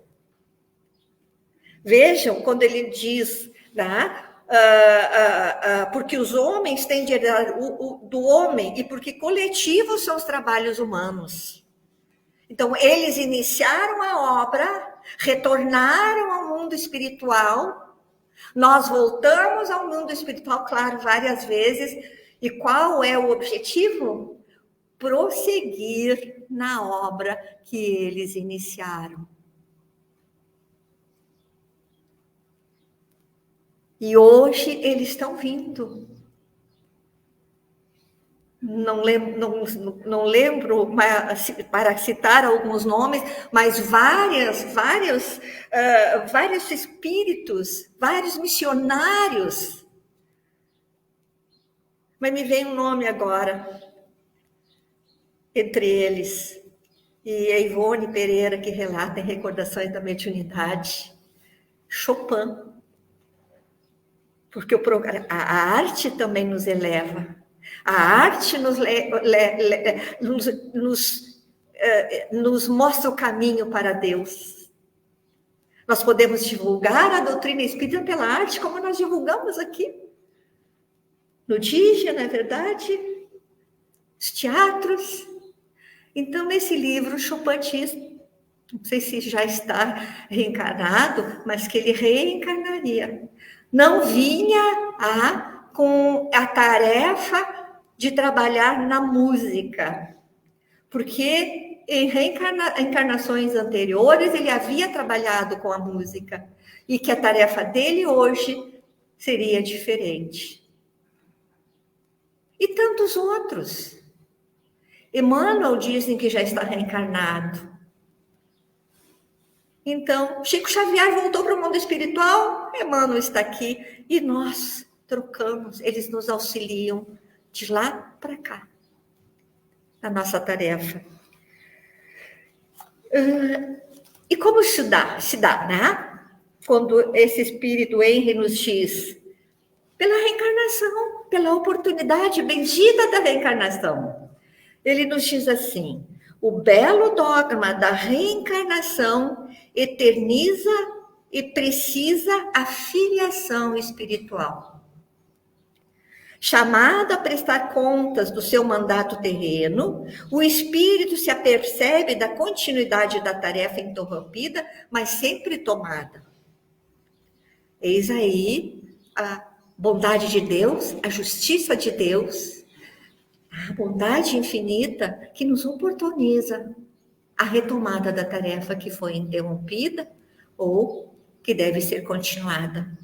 [SPEAKER 2] Vejam, quando ele diz, porque os homens têm de herdar do homem e porque coletivos são os trabalhos humanos. Então, eles iniciaram a obra, retornaram ao mundo espiritual, nós voltamos ao mundo espiritual, claro, várias vezes, e qual é o objetivo? Prosseguir na obra que eles iniciaram. E hoje eles estão vindo. Não lembro para citar alguns nomes, mas vários espíritos, vários missionários. Mas me vem um nome agora, entre eles, e a Ivone Pereira, que relata em Recordações da Mediunidade, Chopin. Porque a arte também nos eleva. A arte nos mostra o caminho para Deus. Nós podemos divulgar a doutrina espírita pela arte, como nós divulgamos aqui. No Dígia, não é verdade? Os teatros. Então, nesse livro, Chopin diz, não sei se já está reencarnado, mas que ele reencarnaria. Não vinha com a tarefa de trabalhar na música, porque em encarnações anteriores ele havia trabalhado com a música e que a tarefa dele hoje seria diferente. E tantos outros. Emmanuel dizem que já está reencarnado. Então, Chico Xavier voltou para o mundo espiritual, Emmanuel está aqui, e nós trocamos, eles nos auxiliam de lá para cá, na nossa tarefa. E como se dá, né? Quando esse espírito Henry nos diz, pela reencarnação, pela oportunidade bendita da reencarnação. Ele nos diz assim: o belo dogma da reencarnação eterniza e precisa a filiação espiritual. Chamado a prestar contas do seu mandato terreno, o espírito se apercebe da continuidade da tarefa interrompida, mas sempre tomada. Eis aí a bondade de Deus, a justiça de Deus, a bondade infinita que nos oportuniza a retomada da tarefa que foi interrompida ou que deve ser continuada.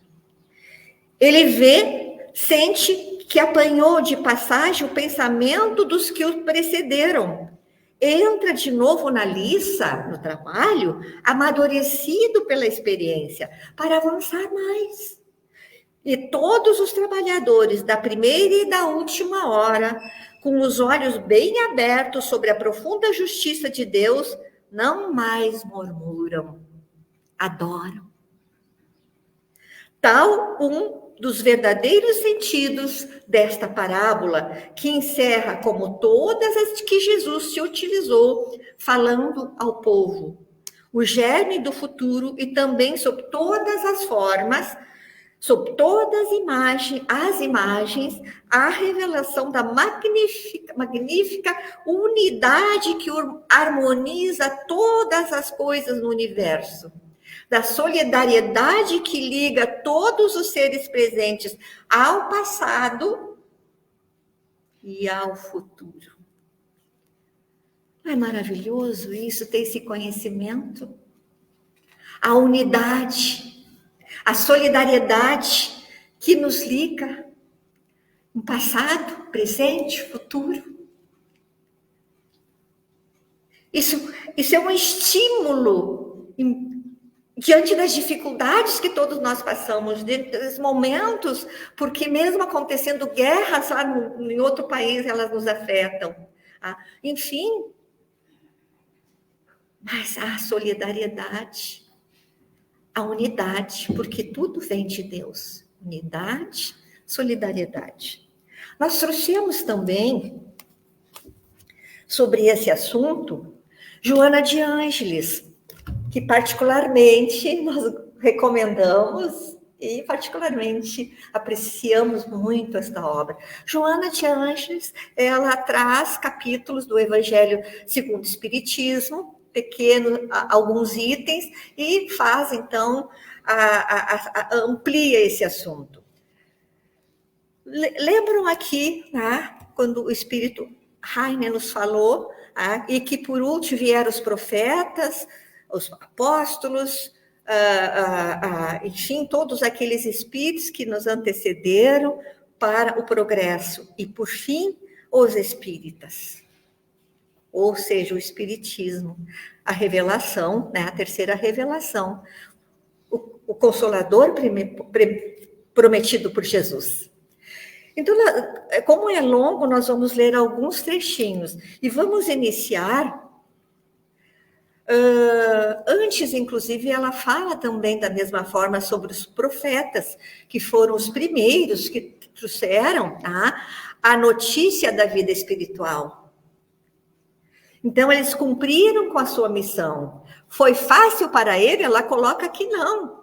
[SPEAKER 2] Ele vê, sente que apanhou de passagem o pensamento dos que o precederam. Entra de novo na liça, no trabalho, amadurecido pela experiência, para avançar mais. E todos os trabalhadores da primeira e da última hora, com os olhos bem abertos sobre a profunda justiça de Deus, não mais murmuram, adoram. Tal dos verdadeiros sentidos desta parábola, que encerra como todas as que Jesus se utilizou, falando ao povo, o germe do futuro e também sob todas as formas, sob todas as imagens, a revelação da magnífica unidade que harmoniza todas as coisas no universo, da solidariedade que liga todos os seres presentes ao passado e ao futuro. Não é maravilhoso isso, ter esse conhecimento? A unidade, a solidariedade que nos liga no passado, presente, futuro. Isso é um estímulo diante das dificuldades que todos nós passamos, desses momentos, porque mesmo acontecendo guerras lá em outro país, elas nos afetam. Enfim, mas a solidariedade, a unidade, porque tudo vem de Deus. Unidade, solidariedade. Nós trouxemos também, sobre esse assunto, Joana de Ângeles, que particularmente nós recomendamos e particularmente apreciamos muito esta obra. Joana de Ângeles, ela traz capítulos do Evangelho segundo o Espiritismo, alguns itens, e faz, então, amplia esse assunto. Lembram aqui, né, quando o Espírito Heine nos falou, e que por último vieram os profetas, os apóstolos, enfim, todos aqueles espíritos que nos antecederam para o progresso. E, por fim, os espíritas. Ou seja, o espiritismo, a revelação, né, a terceira revelação, o Consolador prometido por Jesus. Então, como é longo, nós vamos ler alguns trechinhos. E vamos iniciar... antes, inclusive, ela fala também da mesma forma sobre os profetas, que foram os primeiros que trouxeram a notícia da vida espiritual. Então, eles cumpriram com a sua missão. Foi fácil para ele? Ela coloca que não.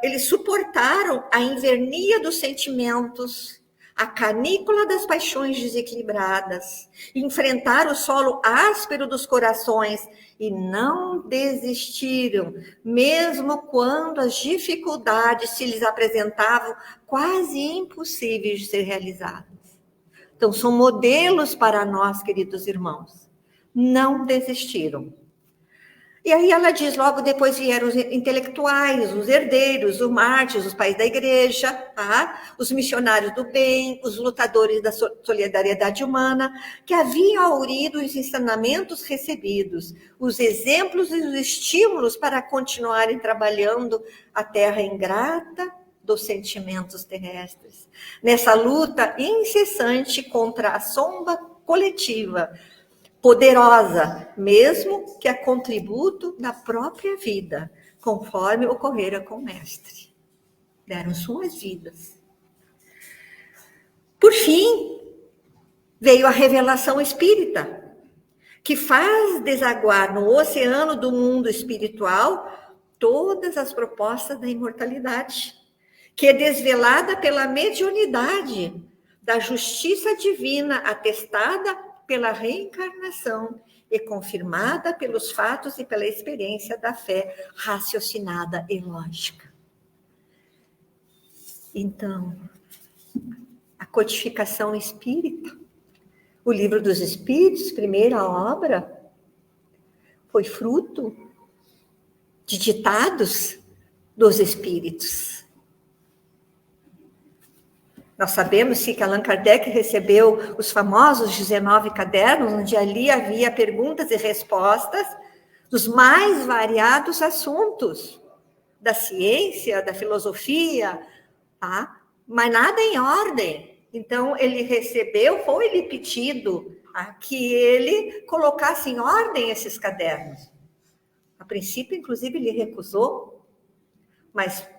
[SPEAKER 2] Eles suportaram a invernia dos sentimentos, a canícula das paixões desequilibradas, enfrentar o solo áspero dos corações e não desistiram, mesmo quando as dificuldades se lhes apresentavam quase impossíveis de ser realizadas. Então, são modelos para nós, queridos irmãos. Não desistiram. E aí ela diz, logo depois vieram os intelectuais, os herdeiros, os mártires, os pais da igreja, os missionários do bem, os lutadores da solidariedade humana, que haviam aurido os ensinamentos recebidos, os exemplos e os estímulos para continuarem trabalhando a terra ingrata dos sentimentos terrestres, nessa luta incessante contra a sombra coletiva, poderosa, mesmo que a contributo da própria vida, conforme ocorrera com o Mestre. Deram suas vidas. Por fim, veio a revelação espírita, que faz desaguar no oceano do mundo espiritual todas as propostas da imortalidade, que é desvelada pela mediunidade da justiça divina atestada pela reencarnação e confirmada pelos fatos e pela experiência da fé raciocinada e lógica. Então, a codificação espírita, o Livro dos Espíritos, primeira obra, foi fruto de ditados dos espíritos. Nós sabemos que Allan Kardec recebeu os famosos 19 cadernos, onde ali havia perguntas e respostas dos mais variados assuntos, da ciência, da filosofia, tá? Mas nada em ordem. Então, ele recebeu, foi-lhe pedido que ele colocasse em ordem esses cadernos. A princípio, inclusive, ele recusou, mas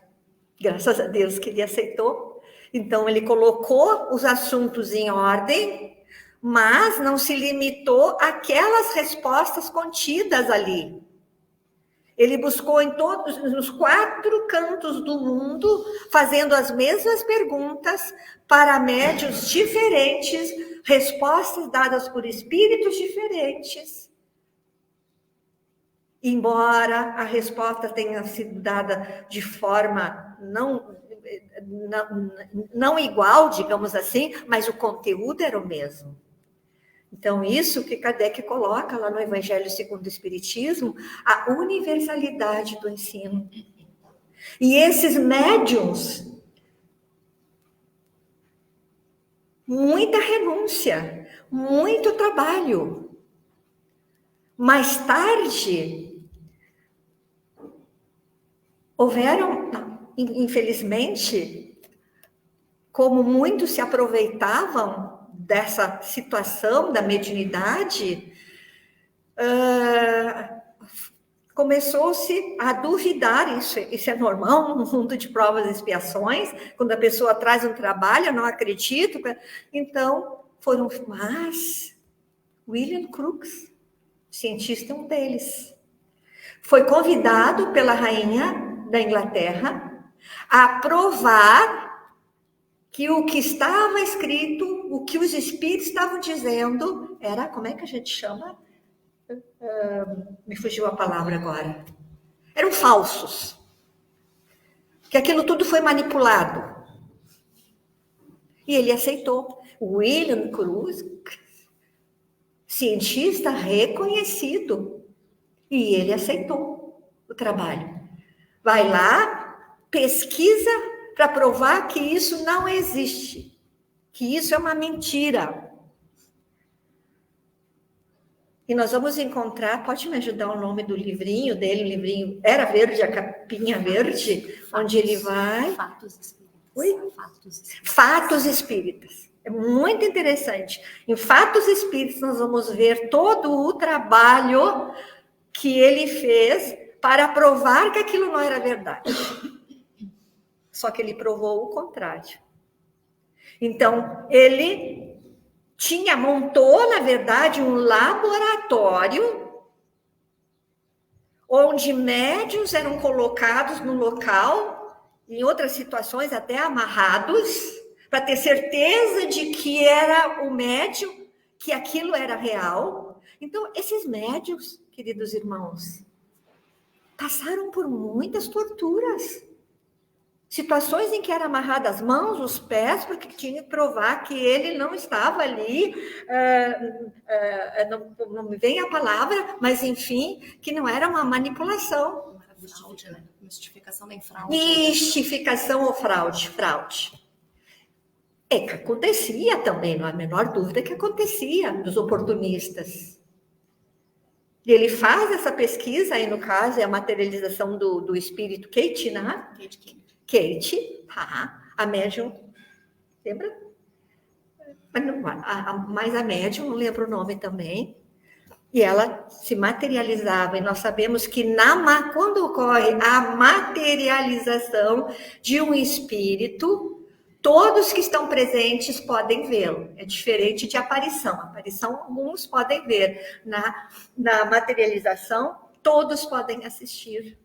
[SPEAKER 2] graças a Deus que ele aceitou. Então, ele colocou os assuntos em ordem, mas não se limitou àquelas respostas contidas ali. Ele buscou em todos, nos 4 cantos do mundo, fazendo as mesmas perguntas para médiuns diferentes, respostas dadas por espíritos diferentes. Embora a resposta tenha sido dada de forma não igual, digamos assim, mas o conteúdo era o mesmo. Então, isso que Kardec coloca lá no Evangelho segundo o Espiritismo, a universalidade do ensino. E esses médiuns, muita renúncia, muito trabalho. Mais tarde, houveram, infelizmente, como muitos se aproveitavam dessa situação da mediunidade, começou-se a duvidar, isso é normal no mundo de provas e expiações, quando a pessoa traz um trabalho, eu não acredito, então mas William Crookes, cientista, um deles, foi convidado pela rainha da Inglaterra a provar que o que estava escrito, o que os espíritos estavam dizendo, era, como é que a gente chama? Me fugiu a palavra agora. Eram falsos. Que aquilo tudo foi manipulado. E ele aceitou. William Crookes, cientista reconhecido. E ele aceitou o trabalho. Vai lá, pesquisa para provar que isso não existe, que isso é uma mentira. E nós vamos encontrar, pode me ajudar o nome do livrinho dele, o livrinho era verde, a capinha verde, onde ele vai...
[SPEAKER 3] Fatos Espíritas.
[SPEAKER 2] Oi? Fatos Espíritas. É muito interessante. Em Fatos Espíritas nós vamos ver todo o trabalho que ele fez para provar que aquilo não era verdade. Só que ele provou o contrário. Então, ele montou, na verdade, um laboratório onde médiuns eram colocados no local, em outras situações até amarrados, para ter certeza de que era o médium, que aquilo era real. Então, esses médiuns, queridos irmãos, passaram por muitas torturas. Situações em que eram amarradas as mãos, os pés, porque tinha que provar que ele não estava ali, não me vem a palavra, mas enfim, que não era uma manipulação.
[SPEAKER 3] Não era fraude, né? Mistificação nem fraude.
[SPEAKER 2] Mistificação ou fraude. É que acontecia também, não há a menor dúvida que acontecia dos oportunistas. Ele faz essa pesquisa, aí no caso é a materialização do espírito Kate, né? Kate, a médium, lembra? Mas a médium, não lembro o nome também. E ela se materializava, e nós sabemos que quando ocorre a materialização de um espírito, todos que estão presentes podem vê-lo. É diferente de aparição. Aparição, alguns podem ver. Na materialização, todos podem assistir.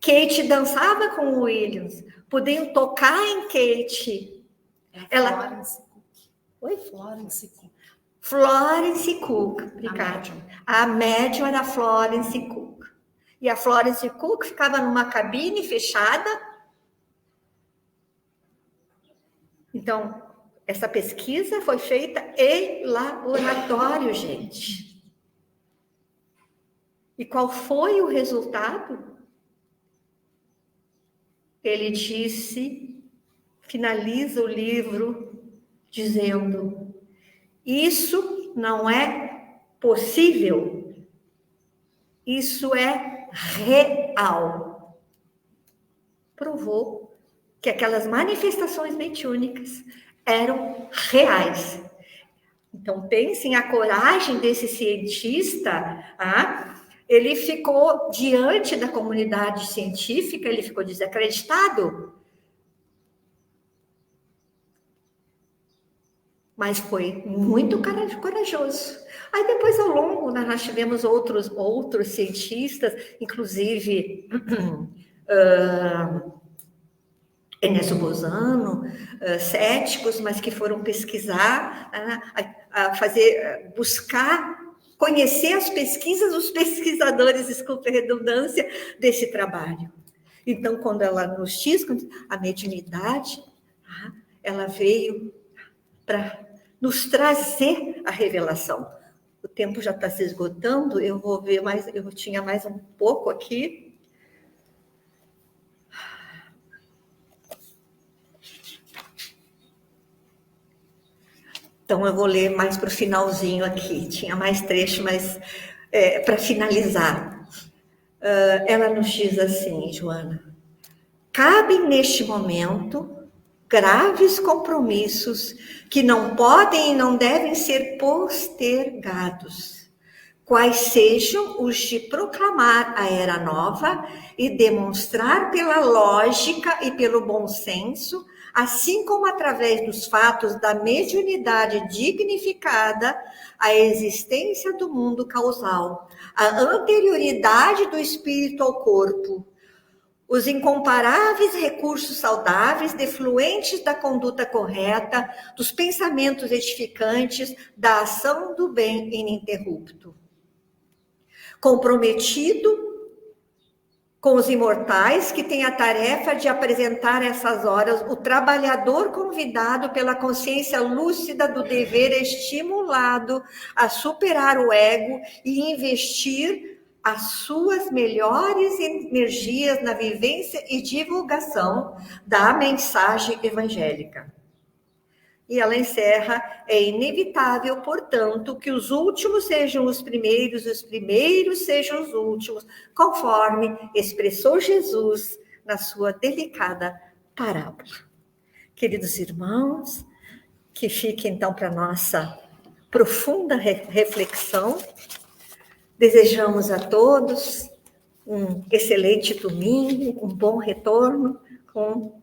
[SPEAKER 2] Kate dançava com o Williams, podiam tocar em Kate.
[SPEAKER 3] Florence Cook.
[SPEAKER 2] Oi?
[SPEAKER 3] Florence Cook.
[SPEAKER 2] Florence Cook, obrigada. A médium era Florence Cook. E a Florence Cook ficava numa cabine fechada. Então, essa pesquisa foi feita em laboratório, gente. E qual foi o resultado? Ele finaliza o livro dizendo: isso não é possível, isso é real. Provou que aquelas manifestações mediúnicas eram reais. Então, pensem a coragem desse cientista, ele ficou diante da comunidade científica, ele ficou desacreditado. Mas foi muito corajoso. Aí depois, ao longo, nós tivemos outros cientistas, inclusive Ernesto Bozano, céticos, mas que foram pesquisar, buscar, conhecer as pesquisas dos pesquisadores, desculpe a redundância, desse trabalho. Então, quando ela nos diz, a mediunidade, ela veio para nos trazer a revelação. O tempo já está se esgotando, eu vou ver mais, eu tinha mais um pouco aqui. Então, eu vou ler mais para o finalzinho aqui. Tinha mais trecho, mas para finalizar. Ela nos diz assim, Joana: cabe neste momento graves compromissos que não podem e não devem ser postergados, quais sejam os de proclamar a era nova e demonstrar pela lógica e pelo bom senso, assim como através dos fatos da mediunidade dignificada, a existência do mundo causal, a anterioridade do espírito ao corpo, os incomparáveis recursos saudáveis, defluentes da conduta correta, dos pensamentos edificantes, da ação do bem ininterrupto. Comprometido com os imortais, que têm a tarefa de apresentar essas horas o trabalhador convidado pela consciência lúcida do dever estimulado a superar o ego e investir as suas melhores energias na vivência e divulgação da mensagem evangélica. E ela encerra: é inevitável, portanto, que os últimos sejam os primeiros sejam os últimos, conforme expressou Jesus na sua delicada parábola. Queridos irmãos, que fique então para nossa profunda reflexão. Desejamos a todos um excelente domingo, um bom retorno, com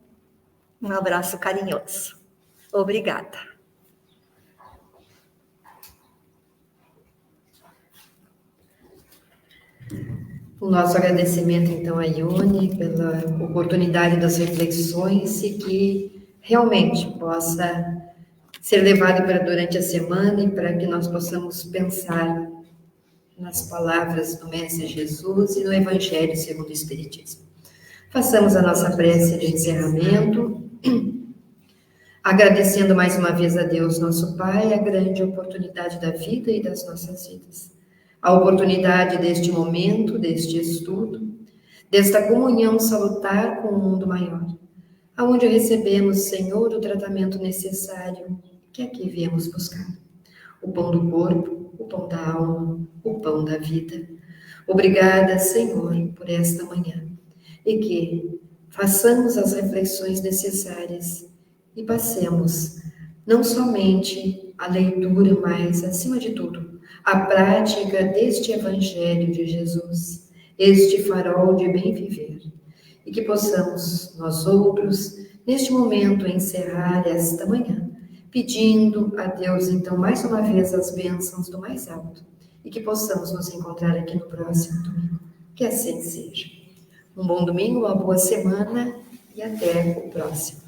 [SPEAKER 2] um abraço carinhoso. Obrigada.
[SPEAKER 1] O nosso agradecimento, então, a Ione pela oportunidade das reflexões e que realmente possa ser levado para durante a semana e para que nós possamos pensar nas palavras do Mestre Jesus e no Evangelho segundo o Espiritismo. Façamos a nossa prece de encerramento, agradecendo mais uma vez a Deus, nosso Pai, a grande oportunidade da vida e das nossas vidas. A oportunidade deste momento, deste estudo, desta comunhão salutar com o mundo maior, aonde recebemos, Senhor, o tratamento necessário que aqui viemos buscar. O pão do corpo, o pão da alma, o pão da vida. Obrigada, Senhor, por esta manhã, e que façamos as reflexões necessárias e passemos não somente a leitura, mas, acima de tudo, a prática deste Evangelho de Jesus, este farol de bem viver, e que possamos, nós outros, neste momento, encerrar esta manhã, pedindo a Deus, então, mais uma vez, as bênçãos do mais alto, e que possamos nos encontrar aqui no próximo domingo. Que assim seja. Um bom domingo, uma boa semana e até o próximo.